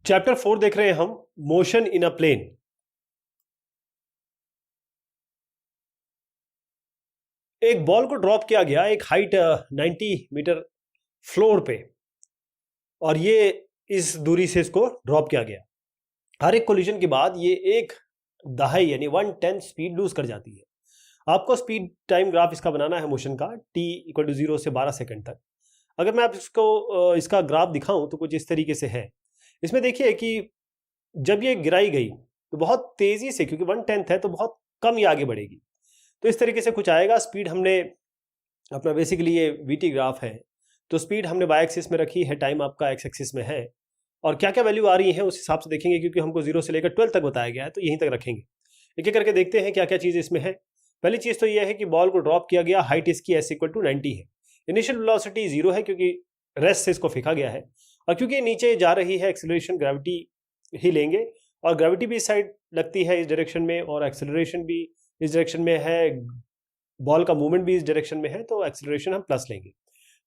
Chapter 4 देख रहे हैं हम, मोशन इन अ प्लेन। एक बॉल को ड्रॉप किया गया एक हाइट 90 मीटर फ्लोर पे, और ये इस दूरी से इसको ड्रॉप किया गया। हर एक कोलिजन के बाद ये एक दहाई यानी 1/10 स्पीड लूज कर जाती है। आपको स्पीड टाइम ग्राफ इसका बनाना है मोशन का, t = 0 से 12 सेकंड तक। अगर मैं आप इसका ग्राफ दिखाऊं तो कुछ इस तरीके से है। इसमें देखिए कि जब ये गिराई गई तो बहुत तेजी से, क्योंकि 1/10 है तो बहुत कम ही आगे बढ़ेगी। तो इस तरीके से कुछ आएगा। स्पीड हमने अपना बेसिकली ये वीटी ग्राफ है, तो स्पीड हमने वाई एक्सिस में रखी है, टाइम आपका एक्स एक्सिस में है, और क्या क्या वैल्यू आ रही है उस हिसाब से देखेंगे, क्योंकि हमको 0 से लेकर 12 तक बताया गया है तो यहीं तक रखेंगे। एक एक करके देखते हैं क्या क्या चीज़ इसमें है। पहली चीज़ तो यह है कि बॉल को ड्रॉप किया गया, हाइट इसकी s = 90 है। इनिशियल वेलोसिटी 0 है क्योंकि रेस्ट से इसको फेंका गया है, और क्योंकि नीचे जा रही है एक्सेलरेशन ग्रेविटी ही लेंगे, और ग्रेविटी भी इस साइड लगती है इस डायरेक्शन में, और एक्सेलरेशन भी इस डायरेक्शन में है, बॉल का मूवमेंट भी इस डायरेक्शन में है, तो एक्सेलरेशन हम प्लस लेंगे।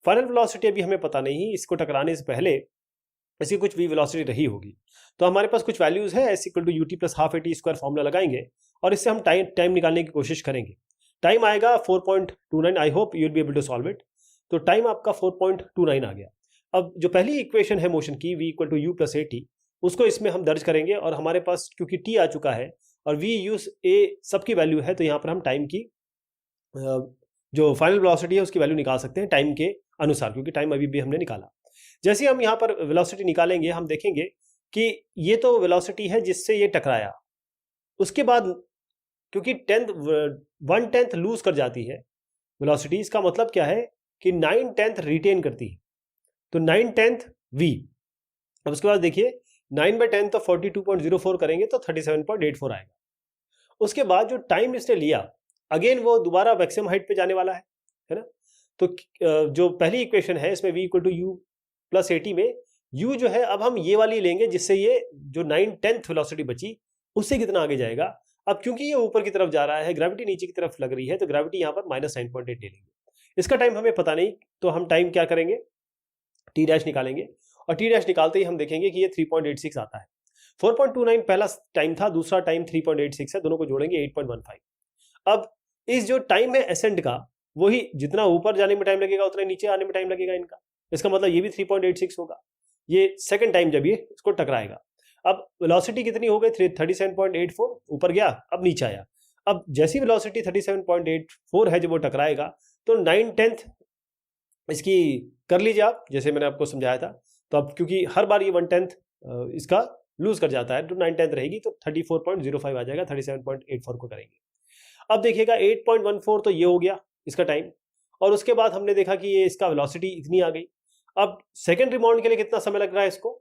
फाइनल वेलोसिटी अभी हमें पता नहीं, इसको टकराने से पहले इसकी कुछ v वेलोसिटी रही होगी। तो हमारे पास कुछ वैल्यूज है, s = ut + ½ at² फॉर्मूला लगाएंगे और इससे हम टाइम निकालने की कोशिश करेंगे। टाइम आएगा 4.29। I hope you will be able to solve it. तो टाइम आपका 4.29 आ गया। अब जो पहली इक्वेशन है मोशन की, v = u + at, उसको इसमें हम दर्ज करेंगे, और हमारे पास क्योंकि t आ चुका है और v, u, a सबकी वैल्यू है, तो यहाँ पर हम टाइम की जो फाइनल वेलोसिटी है उसकी वैल्यू निकाल सकते हैं टाइम के अनुसार, क्योंकि टाइम अभी भी हमने निकाला। जैसे हम यहाँ पर वेलोसिटी निकालेंगे, हम देखेंगे कि ये तो वेलोसिटी है जिससे ये टकराया। उसके बाद क्योंकि 1/10 लूज कर जाती है वेलोसिटी, इसका मतलब क्या है कि 9/10 रिटेन करती है, तो 9/10 v। अब उसके बाद देखिए 9/10 तो 42.04 करेंगे तो 37.84 आएगा। उसके बाद जो टाइम इसने लिया, अगेन वो दोबारा मैक्सिमम हाइट पे जाने वाला है ना। तो जो पहली इक्वेशन है इसमें v = u + at में u जो है, अब हम ये वाली लेंगे जिससे ये जो 9/10 वेलोसिटी बची उससे कितना आगे जाएगा। अब क्योंकि ये ऊपर की तरफ जा रहा है, ग्रेविटी नीचे की तरफ लग रही है, तो ग्रेविटी यहाँ पर -9.8 ले लेंगे। इसका टाइम हमें पता नहीं, तो हम टाइम क्या करेंगे, t' निकालेंगे, और t' निकालते ही हम देखेंगे कि ये 3.86 आता है। 4.29 पहला टाइम था, दूसरा टाइम 3.86 है, दोनों को जोड़ेंगे 8.15। अब इस जो टाइम है एसेंट का, वही जितना ऊपर जाने में टाइम लगेगा उतना नीचे आने में टाइम लगेगा इनका। इसका मतलब ये भी 3.86 होगा, ये सेकंड टाइम जब ये इसको टकराएगा। अब वेलोसिटी कितनी हो गई, 37.84, ऊपर गया अब नीचे आया। अब जैसी वेलोसिटी 37.84 है जब वो टकराएगा, तो 9/10 इसकी कर लीजिए आप, जैसे मैंने आपको समझाया था। तो अब क्योंकि हर बार ये 1/10 इसका लूज कर जाता है, तो 9/10 रहेगी, तो 34.05 आ जाएगा, 37.84 को करेंगे। अब देखिएगा 8.14 तो ये हो गया इसका टाइम, और उसके बाद हमने देखा कि ये इसका वेलोसिटी इतनी आ गई। अब सेकंड रिबाउंड के लिए कितना समय लग रहा है इसको,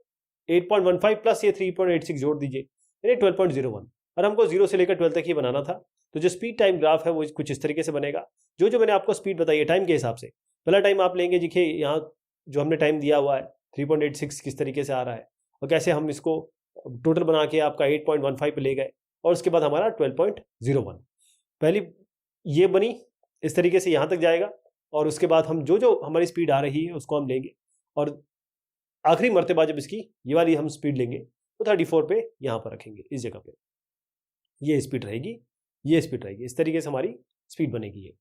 8.15 प्लस ये 3.86 जोड़ दीजिए, यानी 12.01। और हमको 0 से लेकर 12 तक ही बनाना था, तो जो स्पीड टाइम ग्राफ है वो कुछ इस तरीके से बनेगा। जो जो मैंने आपको स्पीड बताई है टाइम के हिसाब से, पहला टाइम आप लेंगे, देखिए यहाँ जो हमने टाइम दिया हुआ है 3.86 किस तरीके से आ रहा है, और कैसे हम इसको टोटल बना के आपका 8.15 पे ले गए, और उसके बाद हमारा 12.01। पहली ये बनी, इस तरीके से यहाँ तक जाएगा, और उसके बाद हम जो जो हमारी स्पीड आ रही है उसको हम लेंगे, और आखिरी मर्तबा जब इसकी ये वाली हम स्पीड लेंगे तो 34 पे यहाँ पर रखेंगे, इस जगह पे ये स्पीड रहेगी, ये स्पीड रहेगी। इस तरीके से हमारी स्पीड बनेगी। ये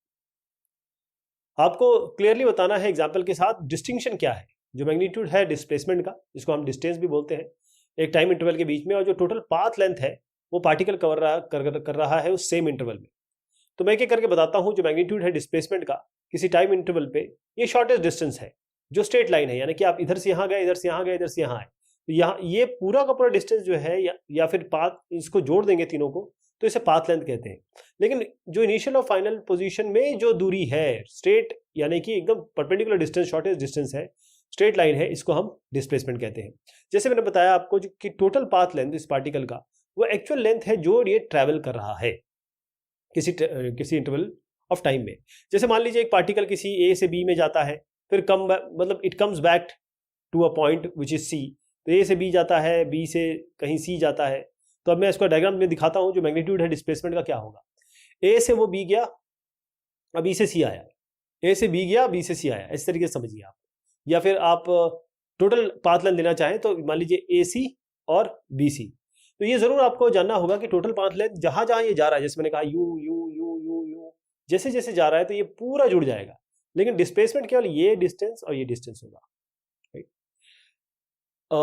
आपको क्लियरली बताना है एग्जाम्पल के साथ डिस्टिंक्शन क्या है। जो मैग्नीट्यूड है डिस्प्लेसमेंट का, जिसको हम डिस्टेंस भी बोलते हैं, एक टाइम इंटरवल के बीच में, और जो टोटल पाथ लेंथ है वो पार्टिकल कर रहा है उस सेम इंटरवल में। तो मैं क्या करके बताता हूं, जो मैग्नीट्यूड है डिस्प्लेसमेंट का किसी टाइम इंटरवल पे, ये शॉर्टेस्ट डिस्टेंस है जो स्ट्रेट लाइन है, यानी कि आप इधर से यहाँ गए, इधर से यहाँ गए, इधर से यहाँ आए, तो यहाँ ये पूरा का पूरा डिस्टेंस जो है, या फिर पाथ, इसको जोड़ देंगे तीनों को तो इसे पाथ लेंथ कहते हैं। लेकिन जो इनिशियल और फाइनल पोजीशन में जो दूरी है स्ट्रेट, यानी कि एकदम परपेंडिकुलर डिस्टेंस, शॉर्टेस्ट डिस्टेंस है, स्ट्रेट लाइन है, इसको हम डिस्प्लेसमेंट कहते हैं। जैसे मैंने बताया आपको कि टोटल पाथ लेंथ इस पार्टिकल का वो एक्चुअल लेंथ है जो ये ट्रैवल कर रहा है किसी इंटरवल ऑफ टाइम में। जैसे मान लीजिए एक पार्टिकल किसी ए से बी में जाता है, फिर मतलब it comes back to a point which is C. तो ए से बी जाता है, बी से कहीं सी जाता है। तो अब मैं इसको डायग्राम में दिखाता हूं, जो मैग्नीट्यूड है डिस्प्लेसमेंट का क्या होगा। ए से वो बी गया, अब बी से सी आया, ए से बी गया, बी से सी आया, इस तरीके से समझिए आप। या फिर आप टोटल पाथ लेंथ लेना चाहें तो मान लीजिए ए सी और BC। तो ये जरूर आपको जानना होगा कि टोटल पाथ लेंथ जहां जहां ये जा रहा है, जैसे मैंने कहा you you you you you, जैसे जैसे जा रहा है तो ये पूरा जुड़ जाएगा, लेकिन डिस्प्लेसमेंट केवल ये डिस्टेंस और ये डिस्टेंस होगा।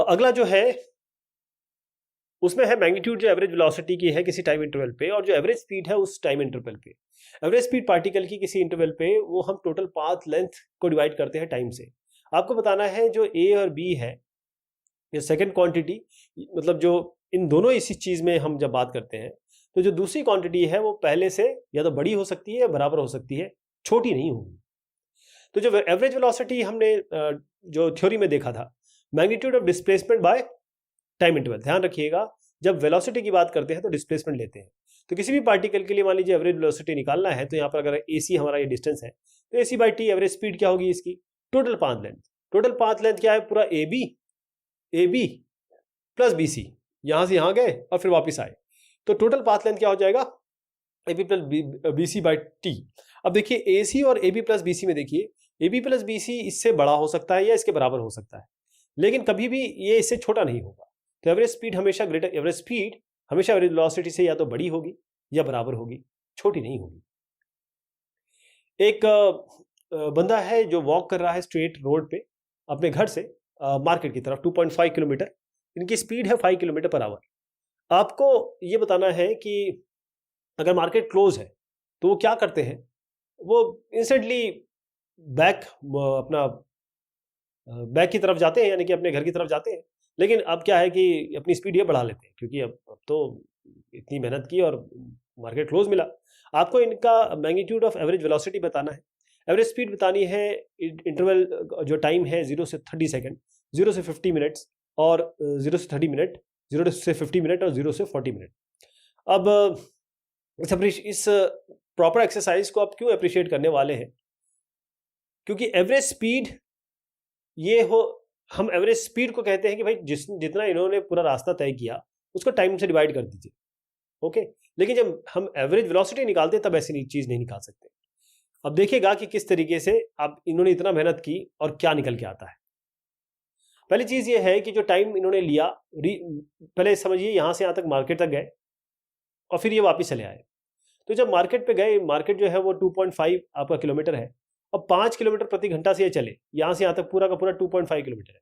अगला जो है उसमें है मैग्नीट्यूड, जो एवरेज वेलोसिटी की है किसी टाइम इंटरवल पे, और जो एवरेज स्पीड है उस टाइम इंटरवल पे। एवरेज स्पीड पार्टिकल की किसी इंटरवल पे वो हम टोटल पाथ लेंथ को डिवाइड करते हैं टाइम से। आपको बताना है जो A और B है, ये सेकंड क्वांटिटी, मतलब जो इन दोनों इसी चीज में हम जब बात करते हैं तो जो दूसरी क्वांटिटी है वो पहले से या तो बड़ी हो सकती है या बराबर हो सकती है, छोटी नहीं होगी। तो जो एवरेज वेलोसिटी हमने जो थ्योरी में देखा था, magnitude of displacement by time interval, ध्यान रखिएगा जब वेलोसिटी की बात करते हैं तो डिस्प्लेसमेंट लेते हैं। तो किसी भी पार्टिकल के लिए मान लीजिए एवरेज वेलोसिटी निकालना है, तो यहाँ पर अगर AC हमारा ये डिस्टेंस है तो AC/T एवरेज स्पीड क्या होगी इसकी, total path length. Total path length क्या है, पूरा AB प्लस BC, यहां से यहां गए और फिर वापस आए, तो टोटल पाथ लेंथ क्या हो जाएगा, AB प्लस BC/T। अब देखिए AC और AB प्लस BC में देखिए, AB प्लस BC इससे बड़ा हो सकता है या इसके बराबर हो सकता है, लेकिन कभी भी ये इससे छोटा नहीं होगा। तो एवरेज स्पीड हमेशा एवरेज वेलोसिटी से या तो बड़ी होगी या बराबर होगी, छोटी नहीं होगी। एक बंदा है जो वॉक कर रहा है स्ट्रेट रोड पे अपने घर से मार्केट की तरफ, 2.5 किलोमीटर, इनकी स्पीड है 5 किलोमीटर पर आवर। आपको ये बताना है कि अगर मार्केट क्लोज है तो वो क्या करते हैं, वो इंस्टेंटली बैक की तरफ जाते हैं, यानी कि अपने घर की तरफ जाते हैं। लेकिन अब क्या है कि अपनी स्पीड ये बढ़ा लेते हैं, क्योंकि अब तो इतनी मेहनत की और मार्केट क्लोज मिला। आपको इनका मैग्नीट्यूड ऑफ एवरेज वेलोसिटी बताना है, एवरेज स्पीड बतानी है, इंटरवल जो टाइम है 0 से 30 सेकेंड, 0 से 50 मिनट्स और 0 से 30 मिनट, 0 से 50 मिनट और 0 से 40 मिनट। अब इस प्रॉपर एक्सरसाइज को आप क्यों अप्रिशिएट करने वाले हैं, क्योंकि एवरेज स्पीड ये हो, हम एवरेज स्पीड को कहते हैं कि भाई जितना इन्होंने पूरा रास्ता तय किया उसको टाइम से डिवाइड कर दीजिए, ओके। लेकिन जब हम एवरेज वेलोसिटी निकालते हैं तब ऐसी चीज नहीं निकाल सकते। अब देखिएगा कि किस तरीके से अब इन्होंने इतना मेहनत की और क्या निकल के आता है। पहली चीज ये है कि जो टाइम इन्होंने लिया, पहले समझिए यहां से यहां तक मार्केट तक गए और फिर ये वापस चले आए। तो जब मार्केट पे गए, मार्केट जो है वो 2.5 आपका किलोमीटर है, अब 5 किलोमीटर प्रति घंटा से ये चले, यहां से यहां तक पूरा का पूरा 2.5 किलोमीटर है।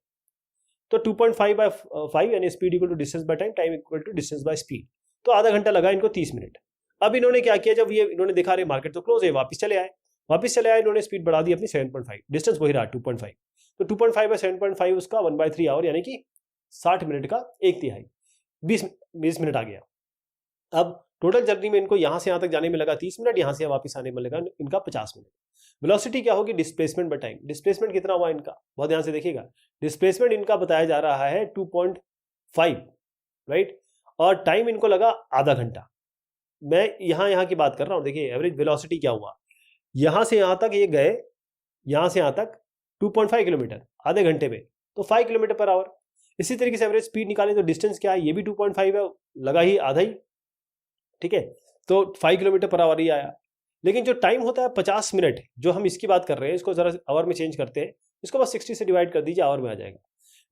तो 2.5/5 यानी speed equal to distance by time, time equal to distance by speed. तो आधा घंटा लगा इनको 30 मिनट। अब इन्होंने क्या किया, जब ये इन्होंने देखा रहे मार्केट तो क्लोज है, वापस चले आए, इन्होंने स्पीड बढ़ा दी अपनी 7.5, डिस्टेंस वही रहा 2.5। तो 2.5/7.5 उसका 1/3 आवर, यानी कि 60 मिनट का 1/3, 20 मिनट आ गया। अब टोटल जर्नी में इनको यहां से यहां तक जाने में लगा 30 मिनट, यहां से वापस आने में लगा इनका 50 मिनट। वेलोसिटी क्या होगी, डिस्प्लेसमेंट बाय टाइम। डिस्प्लेसमेंट कितना हुआ इनका, बहुत ध्यान से देखिएगा, डिस्प्लेसमेंट इनका बताया जा रहा है 2.5, राइट, और टाइम इनको लगा आधा घंटा। मैं यहां की बात कर रहा हूं, देखिए एवरेज वेलोसिटी क्या हुआ, यहां से यहां तक ये गए, यहां से यहां तक 2.5 किलोमीटर आधे घंटे में, तो 5 किलोमीटर पर आवर। इसी तरीके से एवरेज स्पीड निकालें तो डिस्टेंस क्या है, ये भी 2.5 है, लगा ही आधा ही, ठीक है, तो 5 किलोमीटर पर आवर ही आया। लेकिन जो टाइम होता है 50 मिनट, जो हम इसकी बात कर रहे हैं, इसको जरा आवर में चेंज करते हैं, इसको बस 60 से डिवाइड कर दीजिए, आवर में आ जाएगा।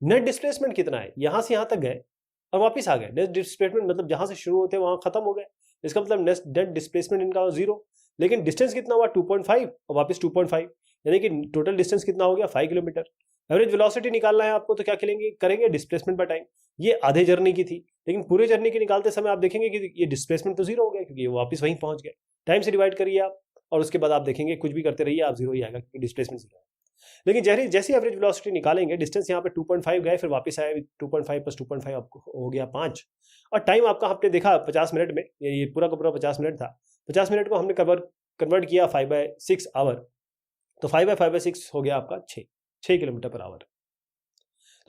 नेट डिस्प्लेसमेंट कितना है, यहां से यहां तक गए और वापस आ गए। नेट डिस्प्लेसमेंट मतलब जहां से शुरू होते वहां खत्म हो गए, इसका मतलब नेट डिस्प्लेसमेंट इनका 0। लेकिन डिस्टेंस कितना हुआ 2.5 और वापस 2.5, यानी कि टोटल डिस्टेंस कितना हो गया 5 किलोमीटर। एवरेज वेलोसिटी निकालना है आपको, तो क्या करेंगे डिस्प्लेसमेंट बाय टाइम। ये आधे जर्नी की थी, लेकिन पूरे जर्नी के निकालते समय आप देखेंगे कि ये डिस्प्लेसमेंट तो 0 हो गया, क्योंकि ये वापस वहीं पहुंच गए। टाइम से डिवाइड करिए आप, और उसके बाद आप देखेंगे कुछ भी करते रहिए, आप 0 ही आएगा, क्योंकि डिस्प्लेसमेंट 0 है। लेकिन जैसे एवरेज वेलोसिटी निकालेंगे, डिस्टेंस यहाँ पे 2.5 गए, फिर वापस आए, 2.5 + 2.5 आपको हो गया 5, और टाइम आपका आपने देखा 50 मिनट में, ये पूरा का पूरा 50 मिनट था। 50 मिनट को हमने कन्वर्ट किया 5/6 आवर, तो 5/5/6 हो गया आपका 6 किलोमीटर पर आवर।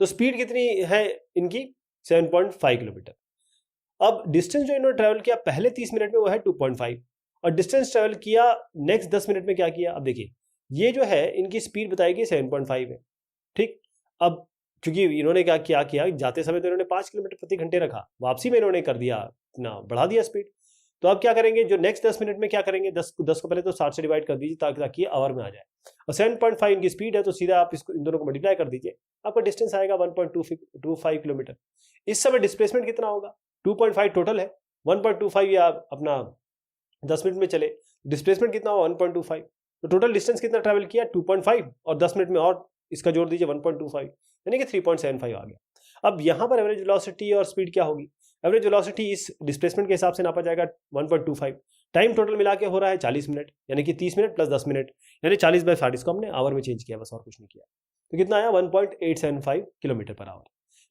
तो स्पीड कितनी है इनकी, 7.5 किलोमीटर। अब डिस्टेंस जो इन्होंने ट्रेवल किया पहले 30 मिनट में वो है 2.5, और डिस्टेंस ट्रेवल किया नेक्स्ट 10 मिनट में क्या किया। अब देखिए ये जो है इनकी स्पीड बताएगी 7.5 है, ठीक। अब क्योंकि इन्होंने क्या किया, जाते समय तो इन्होंने 5 किलोमीटर प्रति घंटे रखा, वापसी में इन्होंने कर दिया अपना बढ़ा दिया स्पीड, तो आप क्या करेंगे, जो नेक्स्ट 10 मिनट में क्या करेंगे, 10 को पहले तो 60 से डिवाइड कर दीजिए ताकि ये आवर में आ जाए, और 7.5 इनकी स्पीड है तो सीधा आप इसको इन दोनों को मल्टीप्लाई कर दीजिए, आपका डिस्टेंस आएगा 1.25 किलोमीटर। इस समय डिस्प्लेसमेंट कितना होगा, 2.5 टोटल है, 1.25 या अपना 10 मिनट में चले, डिस्प्लेसमेंट कितना होगा 1.25, तो टोटल डिस्टेंस कितना ट्रैवल किया 2.5, और 10 मिनट में और इसका जोड़ दीजिए 1.25, यानी कि 3.75 आ गया। अब यहाँ पर एवरेज वेलोसिटी और स्पीड क्या होगी, एवरेज वेलोसिटी इस डिस्प्लेसमेंट के हिसाब से नापा जाएगा 1.25, टाइम टोटल मिला के हो रहा है 40 मिनट, यानी कि 30 मिनट प्लस 10 मिनट, यानी 40/60 को हमने आवर में चेंज किया, बस और कुछ नहीं किया। तो कितना आया 1.875 किलोमीटर पर आवर।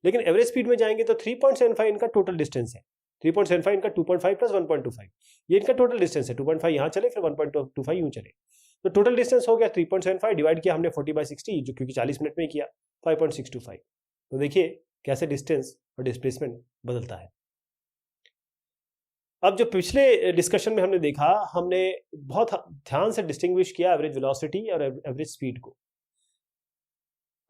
लेकिन एवरेज स्पीड में जाएंगे तो 3.75 इनका टोटल डिस्टेंस है, 3.75 इनका 2.5 प्लस 1.25, ये इनका टोटल डिस्टेंस है, 2.5 यहाँ चले फिर 1.25 यूँ चले, तो टोटल डिस्टेंस हो गया 3.75, डिवाइड किया हमने 40/60 जो क्योंकि 40 मिनट में ही किया 5.625। तो देखिए कैसे डिस्टेंस और डिस्प्लेसमेंट बदलता है। अब जो पिछले डिस्कशन में हमने देखा, हमने बहुत ध्यान से डिस्टिंग्विश किया एवरेज वेलोसिटी और एवरेज स्पीड को।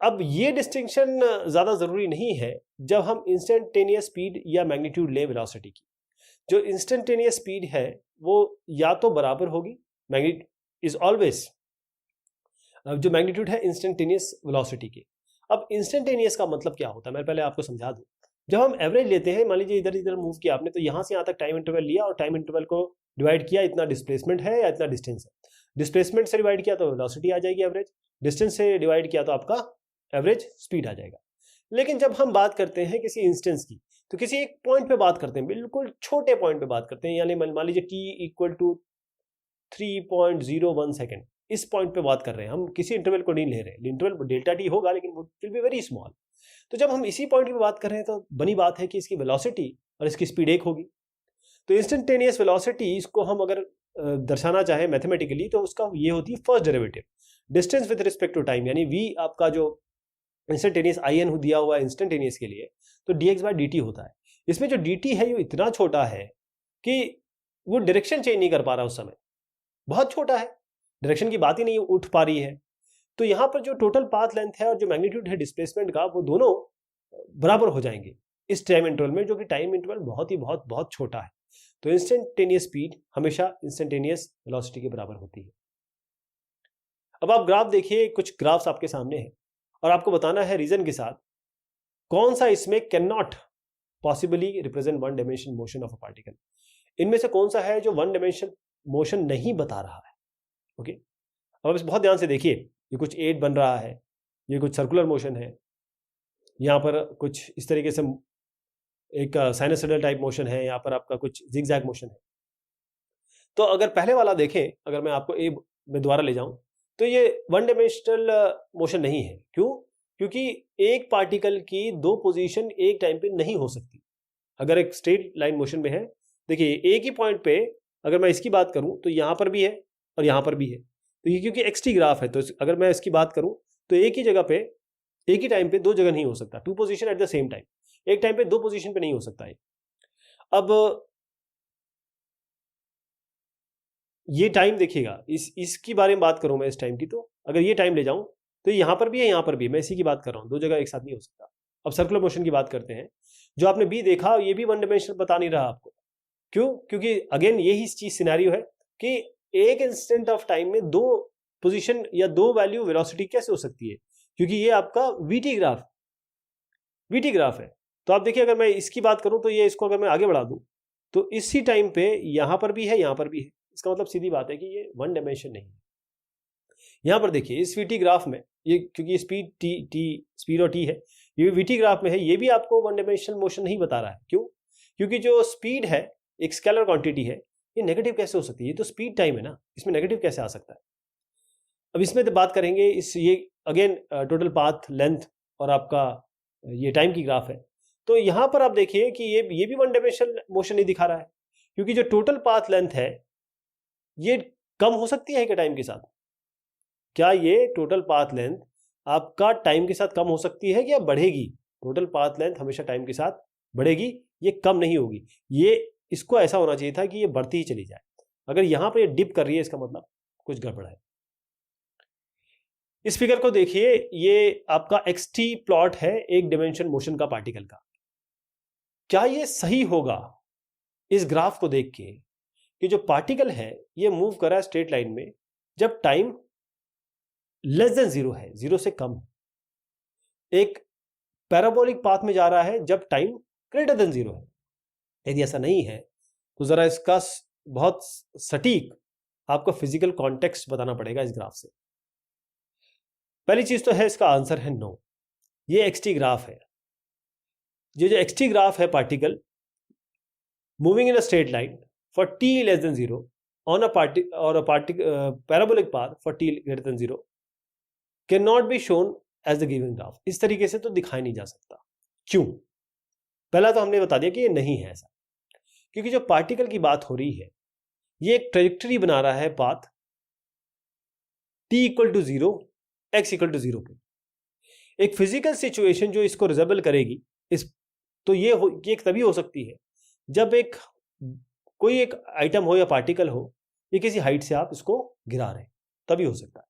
अब ये डिस्टिंक्शन ज़्यादा ज़रूरी नहीं है जब हम इंस्टेंटेनियस स्पीड या मैग्नीट्यूड ले वेलोसिटी की। जो इंस्टेंटेनियस स्पीड है वो या तो बराबर होगी, मैग्नीट्यूड इज ऑलवेज, जो मैग्नीट्यूड है इंस्टेंटेनियस वेलोसिटी की। अब इंस्टेंटेनियस का मतलब क्या होता है, मैं पहले आपको समझा दूं। जब हम एवरेज लेते हैं, मान लीजिए इधर इधर मूव किया आपने, तो यहाँ से यहाँ तक टाइम इंटरवल लिया और टाइम इंटरवल को डिवाइड किया, इतना डिस्प्लेसमेंट है या इतना डिस्टेंस है, डिस्प्लेसमेंट से डिवाइड किया तो वेलोसिटी आ जाएगी एवरेज, डिस्टेंस से डिवाइड किया तो आपका एवरेज स्पीड आ जाएगा। लेकिन जब हम बात करते हैं किसी इंस्टेंस की, तो किसी एक पॉइंट पे बात करते हैं, बिल्कुल छोटे पॉइंट पे बात करते हैं, यानी मान लीजिए t = 3.01 सेकेंड, इस पॉइंट पे बात कर रहे हैं हम, किसी इंटरवल को नहीं ले रहे हैं, इंटरवल डेल्टा टी होगा लेकिन वो विल बी वेरी स्मॉल। तो जब हम इसी पॉइंट पे बात कर रहे हैं तो बनी बात है कि इसकी वेलोसिटी और इसकी स्पीड एक होगी। तो इंस्टेंटेनियस वेलोसिटी, इसको हम अगर दर्शाना चाहें मैथमेटिकली तो उसका ये होती है first derivative, distance with respect to time, यानी v आपका जो इंस्टेंटेनियस in दिया हुआ है इंस्टेंटेनियस के लिए, तो dx/dt होता है। इसमें जो dt है ये इतना छोटा है कि वो डायरेक्शन चेंज नहीं कर पा रहा उस समय, बहुत छोटा है, डायरेक्शन की बात ही नहीं उठ पा रही है। तो यहाँ पर जो टोटल पाथ लेंथ है और जो मैग्नीट्यूड है डिस्प्लेसमेंट का, वो दोनों बराबर हो जाएंगे इस टाइम इंटरवल में, जो कि टाइम इंटरवल बहुत छोटा है। तो इंस्टेंटेनियस स्पीड हमेशा इंस्टेंटेनियस वेलोसिटी के बराबर होती है। अब आप ग्राफ देखिए, कुछ ग्राफ्स आपके सामने हैं और आपको बताना है रीजन के साथ कौन सा इसमें can not possibly represent one dimension motion of a particle. इनमें से कौन सा है जो वन डायमेंशन मोशन नहीं बता रहा है। ओके, अब बहुत ध्यान से देखिए, ये कुछ 8 बन रहा है, ये कुछ सर्कुलर मोशन है, यहाँ पर कुछ इस तरीके से एक साइनसोइडल टाइप मोशन है, यहाँ पर आपका कुछ जिगजैग मोशन है। तो अगर पहले वाला देखें, अगर मैं आपको ए में दोबारा ले जाऊं, तो ये वन डायमेंशनल मोशन नहीं है। क्यों? क्योंकि एक पार्टिकल की दो पोजीशन एक टाइम पे नहीं हो सकती। अगर एक स्ट्रेट लाइन मोशन में है, देखिए एक ही पॉइंट पे अगर मैं इसकी बात करूं तो यहाँ पर भी है और यहाँ पर भी है, तो ये क्योंकि एक्सटी ग्राफ है, तो अगर मैं इसकी बात करूं तो एक ही जगह पे एक ही टाइम पे दो जगह नहीं हो सकता, two position at the same time, एक टाइम पे दो पोजीशन पे नहीं हो सकता है। अब ये टाइम देखिएगा, इसकी बारे में बात करूं मैं इस टाइम की, तो अगर ये टाइम ले जाऊं तो यहाँ पर भी है, यहाँ पर भी, मैं इसी की बात कर रहा हूँ, दो जगह एक साथ नहीं हो सकता। अब सर्कुलर मोशन की बात करते हैं, जो आपने बी देखा ये भी वन डायमेंशनल बता नहीं रहा आपको। क्यों? क्योंकि अगेन यही चीज सिनेरियो है कि एक इंस्टेंट ऑफ टाइम में दो पोजीशन या दो वैल्यू वेलोसिटी कैसे हो सकती है, क्योंकि ये आपका वीटी ग्राफ है। तो आप देखिए, अगर मैं इसकी बात करूं तो ये, इसको अगर मैं आगे बढ़ा दूं तो इसी टाइम पे यहां पर भी है, यहां पर भी है, इसका मतलब सीधी बात है कि ये वन डायमेंशन नहीं है। यहां पर देखिए इस वीटी ग्राफ में, ये क्योंकि स्पीड स्पीड और टी है, ये वीटी ग्राफ में है, ये भी आपको वन डायमेंशनल मोशन नहीं बता रहा है। क्यों? क्योंकि जो स्पीड है एक स्केलर क्वांटिटी है, ये नेगेटिव कैसे हो सकती है, ये तो स्पीड टाइम है ना, इसमें नेगेटिव कैसे आ सकता है। अब इसमें तो बात करेंगे इस, ये अगेन टोटल पाथ लेंथ और आपका ये टाइम की ग्राफ है। तो यहां पर आप देखिए कि ये भी वन डायमेंशनल मोशन नहीं दिखा रहा है, क्योंकि जो टोटल पाथ लेंथ है ये कम हो सकती है क्या टाइम के साथ? क्या ये टोटल पाथ लेंथ आपका टाइम के साथ कम हो सकती है या बढ़ेगी? टोटल पाथ लेंथ हमेशा टाइम के साथ बढ़ेगी, ये कम नहीं होगी। ये इसको ऐसा होना चाहिए था कि ये बढ़ती ही चली जाए। अगर यहां पर ये डिप कर रही है, इसका मतलब कुछ गड़बड़ है। इस फिगर को देखिए, ये आपका एक्सटी प्लॉट है एक डायमेंशन मोशन का पार्टिकल का। क्या ये सही होगा इस ग्राफ को देख के कि जो पार्टिकल है ये मूव कर रहा है स्ट्रेट लाइन में जब टाइम लेस देन जीरो है, जीरो से कम है। एक पैराबोलिक पाथ में जा रहा है जब टाइम ग्रेटर देन जीरो है। यदि ऐसा नहीं है तो जरा इसका बहुत सटीक आपको फिजिकल कॉन्टेक्स्ट बताना पड़ेगा इस ग्राफ से। पहली चीज तो है इसका आंसर है नो। ये एक्सटी ग्राफ है। ये जो एक्सटी ग्राफ है particle moving in a straight line for t less than zero on a parabolic path for t greater than zero can not be shown as the given graph. इस तरीके से तो दिखाई नहीं जा सकता। क्यों? पहला तो हमने बता दिया कि ये नहीं है ऐसा, क्योंकि जो पार्टिकल की बात हो रही है ये एक ट्रेजेक्टरी बना रहा है path t equal to zero, x equal to zero पे। एक फिजिकल सिचुएशन जो इसको रिजेबल करेगी तो ये तभी हो सकती है जब कोई एक आइटम हो या पार्टिकल हो, ये किसी हाइट से आप इसको गिरा रहे हैं, तभी हो सकता है।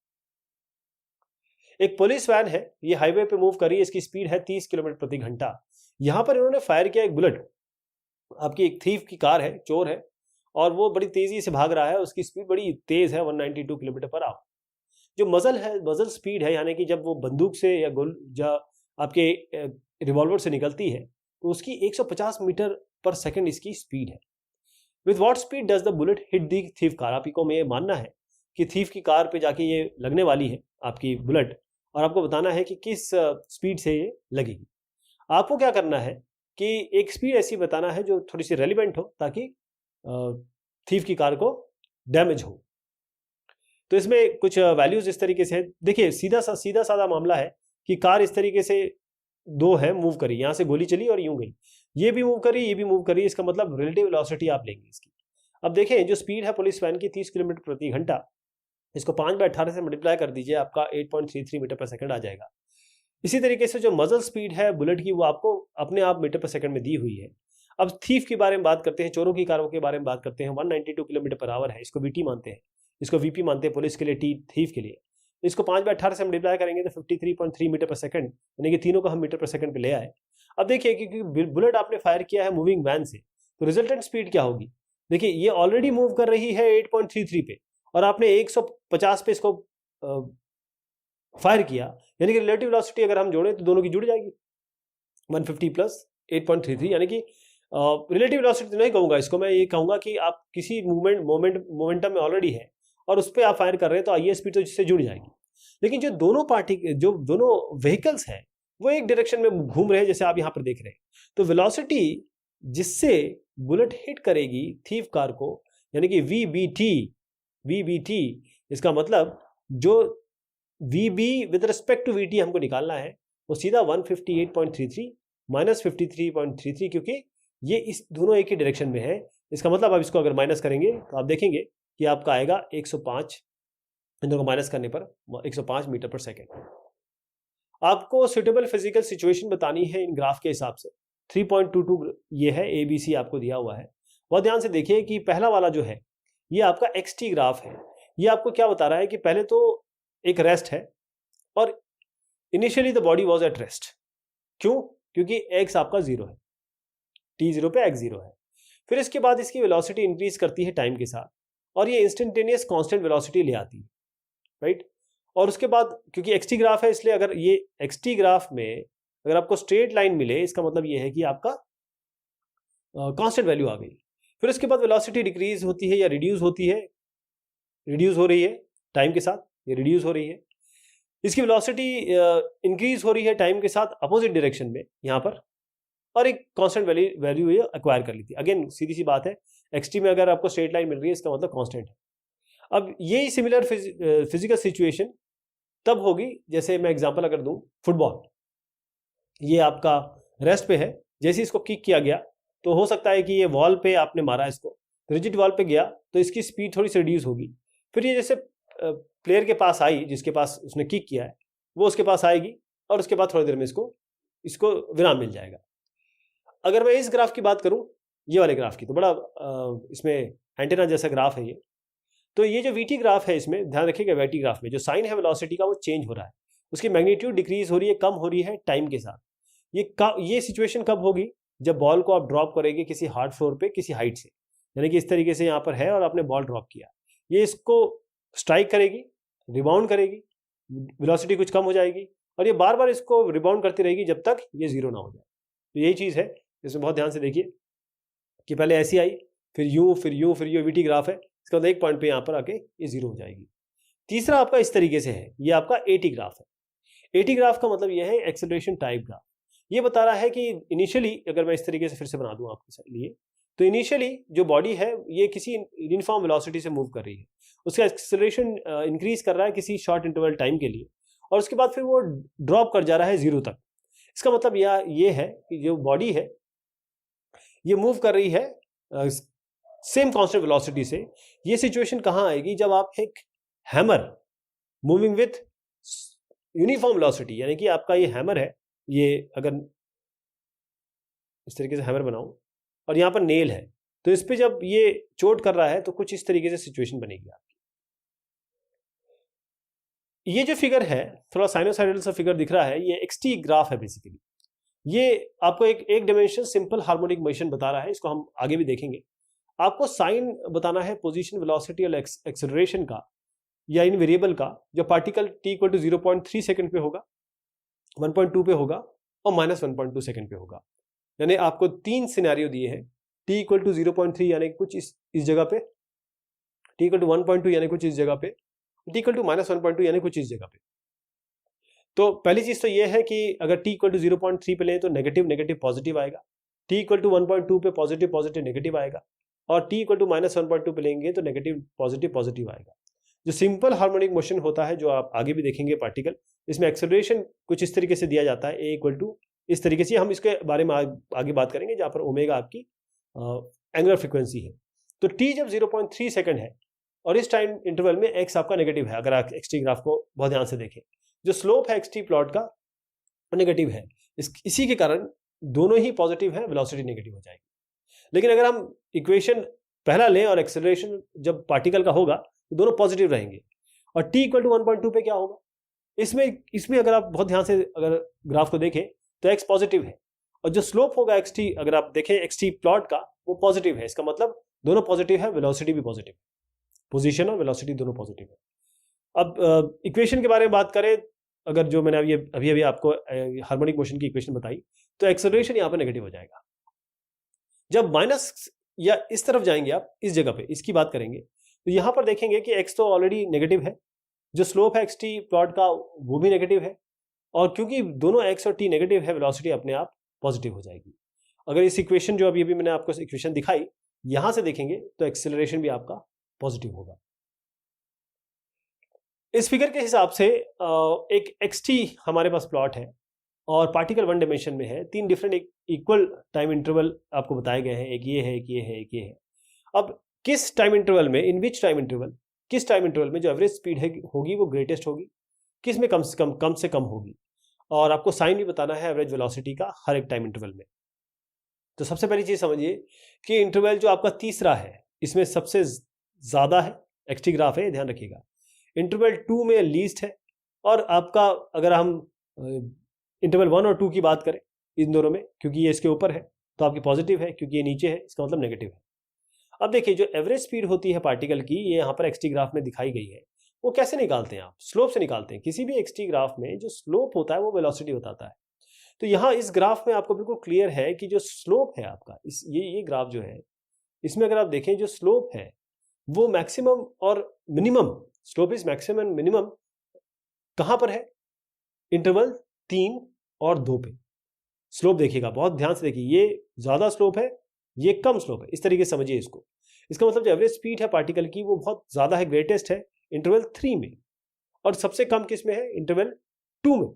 एक पुलिस वैन है, ये हाईवे पे मूव कर रही है, इसकी स्पीड है 30 किलोमीटर प्रति घंटा। यहां पर इन्होंने फायर किया एक बुलेट। आपकी एक थीफ की कार है, चोर है, और वो बड़ी तेजी से भाग रहा है, उसकी स्पीड बड़ी तेज है 192 किलोमीटर पर आवर। जो मजल स्पीड है, यानी कि जब वो बंदूक से या आपके रिवॉल्वर से निकलती है तो उसकी 150 मीटर पर सेकंड इसकी स्पीड है। With what speed does the bullet hit the thief car? आप ही को में मानना है कि थीफ की कार पे जाके ये लगने वाली है आपकी बुलेट, और आपको बताना है कि किस स्पीड से ये लगेगी। आपको क्या करना है कि एक स्पीड ऐसी बताना है जो थोड़ी सी रेलिवेंट हो, ताकि थीफ की कार को डैमेज हो। तो इसमें कुछ वैल्यूज इस तरीके से है। देखिए सीधा साधा मामला है कि कार इस तरीके से दो है मूव करी, यहां से गोली चली और यूं गई, ये भी मूव करी, ये भी मूव करी, इसका मतलब रिलेटिव वेलोसिटी आप लेंगे इसकी। अब देखें जो स्पीड है पुलिस वैन की 30 किलोमीटर प्रति घंटा, इसको 5/18 से मल्टीप्लाई कर दीजिए, आपका 8.33 मीटर पर सेकंड आ जाएगा। इसी तरीके से जो मजल स्पीड है बुलेट की वो आपको अपने आप मीटर पर सेकंड में दी हुई है। अब थीफ के बारे में बात करते हैं, चोरों की कारों के बारे में बात करते हैं। 192 किलोमीटर पर आवर है, इसको वीटी मानते हैं, इसको वीपी मानते हैं पुलिस के लिए, थीफ के लिए। इसको 5/18 से मल्टीप्लाई करेंगे तो 53.3 मीटर पर सेकंड, यानी कि तीनों को हम मीटर पर सेकंड पे ले आए। अब देखिए क्योंकि बुलेट आपने फायर किया है मूविंग वैन से, तो रिजल्टेंट स्पीड क्या होगी? देखिए ये ऑलरेडी मूव कर रही है 8.33 पे, और आपने 150 पे इसको फायर किया, यानी कि रिलेटिव वेलोसिटी अगर हम जोड़ें तो दोनों की जुड़ जाएगी, 150 प्लस 8.33, यानी कि रिलेटिव वेलोसिटी तो नहीं कहूंगा इसको, मैं ये कहूंगा कि आप किसी मोमेंटम में ऑलरेडी है और उस पर आप फायर कर रहे हैं, तो आई स्पीड तो जिससे जुड़ जाएगी। लेकिन जो दोनों व्हीकल्स हैं वो एक डायरेक्शन में घूम रहे हैं, जैसे आप यहां पर देख रहे हैं। तो वेलोसिटी जिससे बुलेट हिट करेगी थीफ कार को, यानी कि वीबीटी, इसका मतलब जो वीबी विद रिस्पेक्ट टू वीटी हमको निकालना है, वो सीधा 158.33 माइनस 53.33, क्योंकि ये इस दोनों एक ही डायरेक्शन में है। इसका मतलब आप इसको अगर माइनस करेंगे तो आप देखेंगे कि आपका आएगा 105, इन दोनों को माइनस करने पर 105 मीटर पर सेकेंड। आपको सुटेबल फिजिकल सिचुएशन बतानी है इन ग्राफ के हिसाब से। 3.22 ये है, ABC आपको दिया हुआ है। बहुत ध्यान से देखिए कि पहला वाला जो है ये आपका XT ग्राफ है। ये आपको क्या बता रहा है कि पहले तो एक रेस्ट है, और initially the body was at rest. क्यों? क्योंकि x आपका 0 है, t0 पे x 0 है। फिर इसके बाद इसकी वेलोसिटी इंक्रीज करती है टाइम के साथ, और ये इंस्टेंटेनियस कांस्टेंट वेलोसिटी ले आती है, राइट। और उसके बाद क्योंकि XT ग्राफ है, इसलिए अगर ये XT ग्राफ में अगर आपको स्ट्रेट लाइन मिले, इसका मतलब ये है कि आपका कांस्टेंट वैल्यू आ गई। फिर उसके बाद वेलोसिटी डिक्रीज होती है या रिड्यूस हो रही है टाइम के साथ, ये रिड्यूस हो रही है। इसकी वेलोसिटी इंक्रीज हो रही है टाइम के साथ अपोजिट डायरेक्शन में यहाँ पर, और एक कांस्टेंट वैल्यू ये एक्वायर कर ली थी। अगेन सीधी सी बात है, XT में अगर आपको स्ट्रेट लाइन मिल रही है इसका मतलब कांस्टेंट है। अब यही सिमिलर फिजिकल सिचुएशन तब होगी, जैसे मैं एग्जांपल अगर दूं, फुटबॉल ये आपका रेस्ट पे है, जैसे इसको किक किया गया तो हो सकता है कि ये वॉल पे आपने मारा, इसको रिजिड वॉल पे गया तो इसकी स्पीड थोड़ी सी रिड्यूस होगी। फिर ये जैसे प्लेयर के पास आई, जिसके पास उसने किक किया है, वो उसके पास आएगी, और उसके बाद थोड़ी देर में इसको विराम मिल जाएगा। अगर मैं इस ग्राफ की बात करूं, ये वाले ग्राफ की, तो बड़ा इसमें एंटेना जैसा ग्राफ है ये। तो ये जो VT ग्राफ है, इसमें ध्यान रखिएगा, VT ग्राफ में जो साइन है वेलोसिटी का वो चेंज हो रहा है, उसकी मैग्नीट्यूड डिक्रीज हो रही है, कम हो रही है टाइम के साथ। ये सिचुएशन कब होगी? जब बॉल को आप ड्रॉप करेंगे किसी हार्ड फ्लोर पे, किसी हाइट से, यानी कि इस तरीके से यहाँ पर है और आपने बॉल ड्रॉप किया, ये इसको स्ट्राइक करेगी, रिबाउंड करेगी, वेलोसिटी कुछ कम हो जाएगी और ये बार बार इसको रिबाउंड करती रहेगी जब तक ये जीरो ना हो जाए। तो यही चीज़ है, इसमें बहुत ध्यान से देखिए कि पहले ऐसी आई, फिर यूं फिर यूं फिर यूं, वीटी ग्राफ है, इसका मतलब एक पॉइंट पे यहाँ पर आके ये जीरो हो जाएगी। तीसरा आपका इस तरीके से है, ये आपका एटी ग्राफ है। एटी ग्राफ का मतलब ये है एक्सेलरेशन टाइप ग्राफ। ये बता रहा है कि इनिशियली, अगर मैं इस तरीके से फिर से बना दूं आपके लिए, तो इनिशियली जो बॉडी है ये किसी यूनिफॉर्म वेलोसिटी से मूव कर रही है, उसका एक्सेलरेशन इंक्रीज कर रहा है किसी शॉर्ट इंटरवल टाइम के लिए, और उसके बाद फिर वो ड्रॉप कर जा रहा है जीरो तक। इसका मतलब ये है कि जो बॉडी है ये मूव कर रही है सेम कांस्टेंट वेलोसिटी से। ये सिचुएशन कहाँ आएगी, जब आप एक hammer moving with uniform velocity, यानी कि आपका ये हैमर है, ये अगर इस तरीके से हैमर बनाऊं और यहाँ पर नेल है, तो इस पे जब ये चोट कर रहा है तो कुछ इस तरीके से सिचुएशन बनेगी आपकी। ये जो फिगर है, थोड़ा साइनोसाइडल सा फिगर दिख रहा है, ये एक्सटी ग्राफ है बेसिकली। ये आपको एक डायमेंशन सिंपल हार्मोनिक मोशन बता रहा है, इसको हम आगे भी देखेंगे। आपको साइन बताना है पोजीशन, वेलोसिटी और एक्सेलरेशन का या इन वेरिएबल का, जो particle t equal to 0.3 second पे होगा, 1.2 पे होगा और -1.2 सेकंड पे होगा। यानी आपको तीन सिनेरियो दिए हैं, t इक्वल टू 0.3 यानी कुछ इस जगह पे, t इक्वल टू 1.2 यानी कुछ इस जगह पे, t इक्वल टू -1.2 यानी कुछ इस जगह पे। तो पहली चीज तो ये है कि अगर t इक्वल टू 0.3 पे लें तो नेगेटिव नेगेटिव पॉजिटिव आएगा, t इक्वल टू 1.2 पे पॉजिटिव पॉजिटिव नेगेटिव आएगा, और t इक्वल टू -1.2 पे लेंगे तो नेगेटिव पॉजिटिव पॉजिटिव आएगा। जो सिंपल हार्मोनिक मोशन होता है, जो आप आगे भी देखेंगे पार्टिकल, इसमें एक्सेलरेशन कुछ इस तरीके से दिया जाता है, a इक्वल टू इस तरीके से। हम इसके बारे में आगे बात करेंगे, जहाँ पर ओमेगा आपकी एंगुलर फ्रिक्वेंसी है। तो t जब 0.3 सेकंड है और इस टाइम इंटरवल में x आपका नेगेटिव है, अगर आप एक्सटी ग्राफ को बहुत ध्यान से देखें, जो स्लोप है एक्सटी प्लॉट का नेगेटिव है, इसी के कारण दोनों ही पॉजिटिव है, वेलोसिटी नेगेटिव हो जाएगी। लेकिन अगर हम इक्वेशन पहला लें और एक्सेलरेशन जब पार्टिकल का होगा तो दोनों पॉजिटिव रहेंगे, और t इक्वल टू 1.2 पे क्या होगा, इसमें अगर आप बहुत ध्यान से अगर ग्राफ को देखें तो x पॉजिटिव है, और जो स्लोप होगा xt, अगर आप देखें xt प्लॉट का, वो पॉजिटिव है। इसका मतलब दोनों पॉजिटिव है, वेलोसिटी भी पॉजिटिव है, पोजीशन और वेलोसिटी दोनों पॉजिटिव है। अब इक्वेशन के बारे में बात करें, अगर जो मैंने अभी आपको हार्मोनिक मोशन की इक्वेशन बताई, तो एक्सेलरेशन यहाँ पर नेगेटिव हो जाएगा। जब माइनस या इस तरफ जाएंगे आप, इस जगह पे इसकी बात करेंगे, तो यहाँ पर देखेंगे कि x तो ऑलरेडी नेगेटिव है, जो स्लोप है xt प्लॉट का वो भी नेगेटिव है, और क्योंकि दोनों x और t नेगेटिव है, वेलोसिटी अपने आप पॉजिटिव हो जाएगी। अगर इस इक्वेशन जो अभी मैंने आपको इक्वेशन दिखाई, यहां से देखेंगे तो एक्सेलरेशन भी आपका पॉजिटिव होगा। इस फिगर के हिसाब से एक xt हमारे पास प्लॉट है और पार्टिकल वन डायमेंशन में है, तीन डिफरेंट इक्वल टाइम इंटरवल आपको बताए गए हैं, एक ये है, एक ये है, एक ये है। अब किस टाइम इंटरवल में, इन विच टाइम इंटरवल, किस टाइम इंटरवल में जो एवरेज स्पीड है होगी वो ग्रेटेस्ट होगी, किस में कम से कम होगी, और आपको साइन भी बताना है एवरेज वेलोसिटी का हर एक टाइम इंटरवल में। तो सबसे पहली चीज समझिए कि इंटरवल जो आपका तीसरा है, इसमें सबसे ज्यादा है, एक्सटी ग्राफ है, ध्यान रखिएगा। इंटरवल 2 में लीस्ट है, और आपका अगर हम इंटरवल 1 और 2 की बात करें, इन दोनों में, क्योंकि ये इसके ऊपर है तो आपकी पॉजिटिव है, क्योंकि ये नीचे है इसका मतलब नेगेटिव है। अब देखिए, जो एवरेज स्पीड होती है पार्टिकल की, ये यहाँ पर एक्सटी ग्राफ में दिखाई गई है, वो कैसे निकालते हैं आप, स्लोप से निकालते हैं। किसी भी एक्सटी ग्राफ में जो स्लोप होता है वो वेलोसिटी बताता है। तो यहाँ इस ग्राफ में आपको बिल्कुल क्लियर है कि जो स्लोप है आपका, ये ग्राफ जो है, इसमें अगर आप देखें जो स्लोप है वो मैक्सिमम और minimum, slope is maximum minimum कहां पर है, इंटरवल 3 और 2 पे। स्लोप देखिएगा, बहुत ध्यान से देखिए, ये ज्यादा स्लोप है, ये कम स्लोप है, इस तरीके से समझिए इसको। इसका मतलब जो एवरेज स्पीड है पार्टिकल की वो बहुत ज्यादा है, ग्रेटेस्ट है इंटरवल 3 में, और सबसे कम किस में है, इंटरवल 2 में,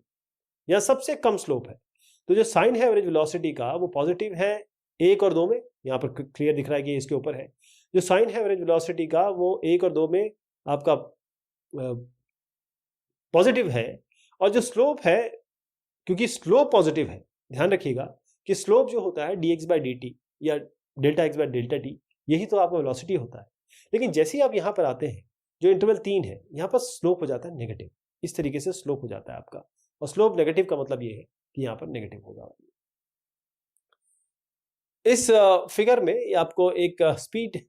या सबसे कम स्लोप है। तो जो साइन है एवरेज वेलोसिटी का वो पॉजिटिव है 1 और 2 में, यहाँ पर क्लियर दिख रहा है कि इसके ऊपर है। जो साइन है एवरेज वेलोसिटी का वो 1 और 2 में आपका पॉजिटिव है, और जो स्लोप है, क्योंकि स्लोप पॉजिटिव है, ध्यान रखिएगा कि स्लोप जो होता है dx/dt या डेल्टा x/डेल्टा t, यही तो आपका वेलोसिटी होता है। लेकिन जैसे ही आप यहाँ पर आते हैं, जो इंटरवल 3 है, यहाँ पर स्लोप हो जाता है नेगेटिव, इस तरीके से स्लोप हो जाता है आपका, और स्लोप नेगेटिव का मतलब ये है कि यहाँ पर नेगेटिव होगा। इस फिगर में आपको एक स्पीड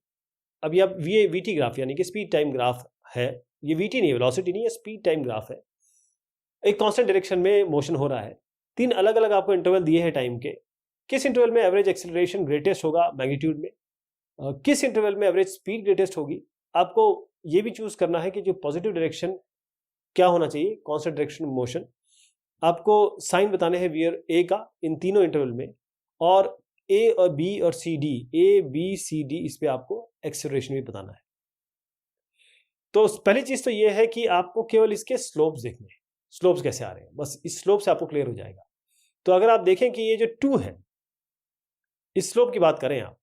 अभी आप वीटी ग्राफ यानी कि स्पीड टाइम ग्राफ है, ये वीटी नहीं है, वेलोसिटी नहीं है, स्पीड टाइम ग्राफ है। एक कांस्टेंट डायरेक्शन में मोशन हो रहा है, 3 अलग अलग आपको इंटरवल दिए हैं टाइम के। किस इंटरवल में एवरेज एक्सेलरेशन ग्रेटेस्ट होगा मैग्नीट्यूड में, किस इंटरवल में एवरेज स्पीड ग्रेटेस्ट होगी, आपको ये भी चूज करना है कि जो पॉजिटिव डायरेक्शन क्या होना चाहिए, कांस्टेंट डायरेक्शन मोशन। आपको साइन बताने हैं वियर ए का इन तीनों इंटरवल में, और ए और बी और C D, A B C D, इस पे आपको एक्सेलरेशन भी बताना है। तो पहली चीज तो ये है कि आपको केवल इसके स्लोप्स देखने हैं, स्लोप्स कैसे आ रहे हैं, बस इस स्लोप से आपको क्लियर हो जाएगा। तो अगर आप देखें कि ये जो 2 है, इस स्लोप की बात करें आप,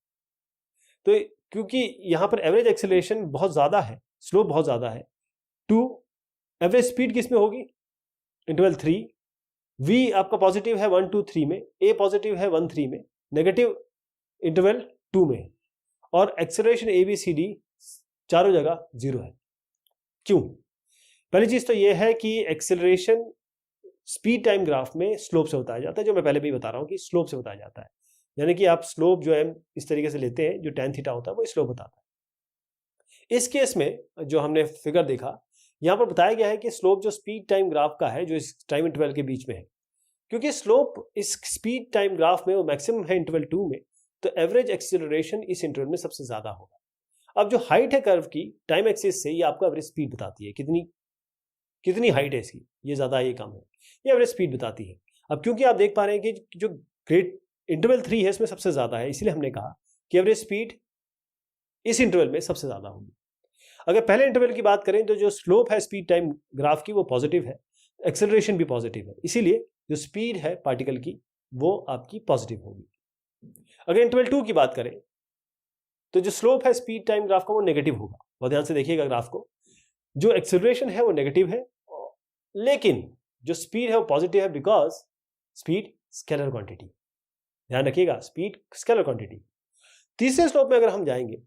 तो क्योंकि यहां पर एवरेज एक्सेलरेशन बहुत ज्यादा है, स्लोप बहुत ज्यादा है, 2 एवरेज स्पीड किस में होगी, इंटरवल 3, v आपका पॉजिटिव है 1 2 3 में, a पॉजिटिव है 1 3 में, नेगेटिव इंटरवल 2 में, और acceleration A B C D चारों जगह 0 है। क्यों? पहली चीज तो यह है कि एक्सेलरेशन स्पीड टाइम ग्राफ में स्लोप से बताया जाता है, जो मैं पहले भी बता रहा हूं कि स्लोप से बताया जाता है। यानी कि आप स्लोप जो है इस तरीके से लेते हैं, जो tan थीटा होता है वो स्लोप बताता है। इस केस में जो हमने फिगर देखा, यहां पर बताया गया है कि स्लोप जो स्पीड टाइम ग्राफ का है, जो इस टाइम इंटरवल के बीच में है, क्योंकि स्लोप इस स्पीड टाइम ग्राफ में वो मैक्सिमम है इंटरवल 2 में, तो एवरेज एक्सेलरेशन इस इंटरवल में सबसे ज्यादा होगा। अब जो हाइट है कर्व की टाइम एक्सिस से, ये आपको एवरेज स्पीड बताती है, कितनी हाइट है इसकी, ये ज्यादा ये कम है, ये एवरेज स्पीड बताती है। अब क्योंकि आप देख पा रहे हैं कि जो ग्रेट इंटरवल 3 है इसमें सबसे ज्यादा है, इसलिए हमने कहा कि एवरेज स्पीड इस इंटरवल में सबसे ज्यादा होगी। अगर पहले इंटरवल की बात करें तो जो स्लोप है स्पीड टाइम ग्राफ की वो पॉजिटिव है, एक्सेलरेशन भी पॉजिटिव है, इसीलिए जो स्पीड है पार्टिकल की वो आपकी पॉजिटिव होगी। अगर इंटरवल 2 की बात करें तो जो स्लोप है स्पीड टाइम ग्राफ का वो नेगेटिव होगा, बहुत ध्यान से देखिएगा ग्राफ को। जो एक्सेलरेशन है वो नेगेटिव है, लेकिन जो स्पीड है वो पॉजिटिव है, बिकॉज स्पीड स्केलर क्वांटिटी, ध्यान रखिएगा, स्पीड स्केलर क्वांटिटी। तीसरे स्लोप में अगर हम जाएंगे,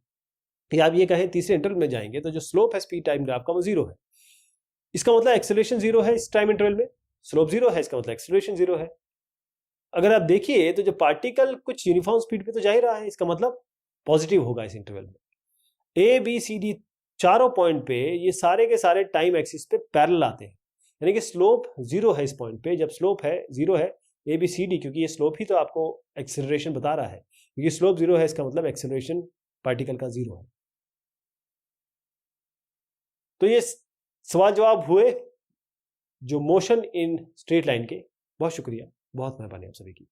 या आप ये कहें तीसरे इंटरवल में जाएंगे, तो जो स्लोप है स्पीड टाइम ग्राफ का वो 0 है। इसका मतलब एक्सेलरेशन 0 है इस टाइम इंटरवल में, स्लोप 0 है, इसका मतलब एक्सेलरेशन 0 है। अगर आप देखिए तो जो पार्टिकल कुछ यूनिफॉर्म स्पीड पे तो जा ही रहा है, इसका मतलब पॉजिटिव होगा इस इंटरवल में। ए बी सी डी चारों पॉइंट पे ये सारे के सारे टाइम एक्सिस पे पैरेलल आते हैं, यानी कि स्लोप 0 है इस पॉइंट पे। जब स्लोप है 0 है ए बी सी डी, क्योंकि ये स्लोप ही तो आपको एक्सेलरेशन बता रहा है, क्योंकि स्लोप 0 है इसका मतलब एक्सेलरेशन पार्टिकल का 0 है। तो ये सवाल जवाब हुए जो मोशन इन स्ट्रेट लाइन के। बहुत शुक्रिया, बहुत मेहरबानी आप सभी की।